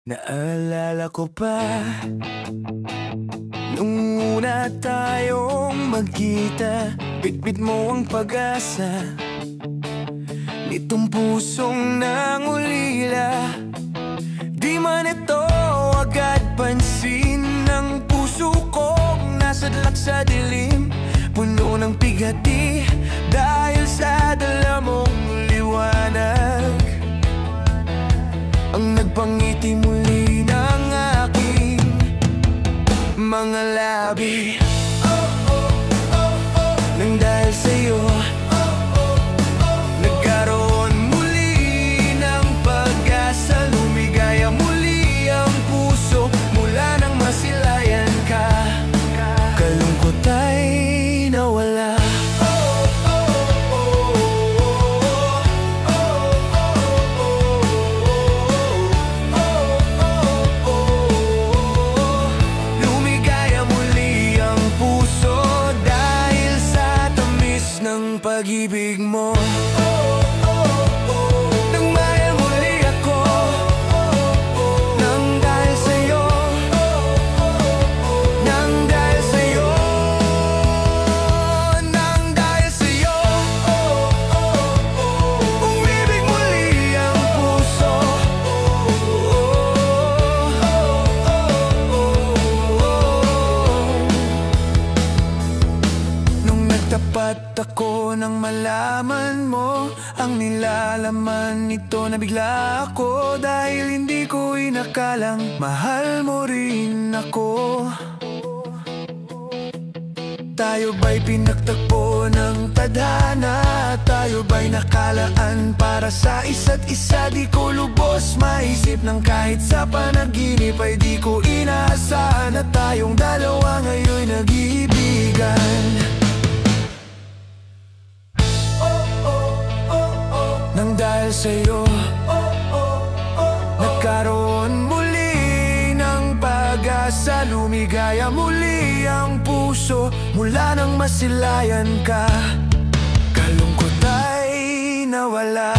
Naalala ko pa nung una tayong magkita. Bitbit mo ang pag-asa nitong pusong nangulila. Di man ito agad pansin ng puso kong nasadlak sa dilim, puno ng pigati dahil sa dala mong liwanag. Ang nagpangiti muli ng aking mga labi. Nang dahil sa'yo nagkaroon muli ng pag-asa. Lumigaya muli ang puso mula nang masilayan ka. Kalungkot ay nawala. Pag-ibig mo, nang mahal muli ako, nang dahil sa'yo, nang dahil sa'yo, nang dahil sa'yo, umibig muli ang puso. Nung nagtapat ako nang malaman mo ang nilalaman nito, nabigla ako dahil hindi ko inakalang mahal mo rin ako. Tayo ba'y pinagtagpo ng tadhana? Tayo ba'y nakalaan para sa isa't isa? Di ko lubos maisip ng kahit sa panaginip ay di ko inaasahan na tayong dalawa ngayon'y nag-iibigan. Nang dahil sa'yo nagkaroon muli ng pag-asa. Lumigaya muli ang puso mula nang masilayan ka. Kalungkot ay nawala.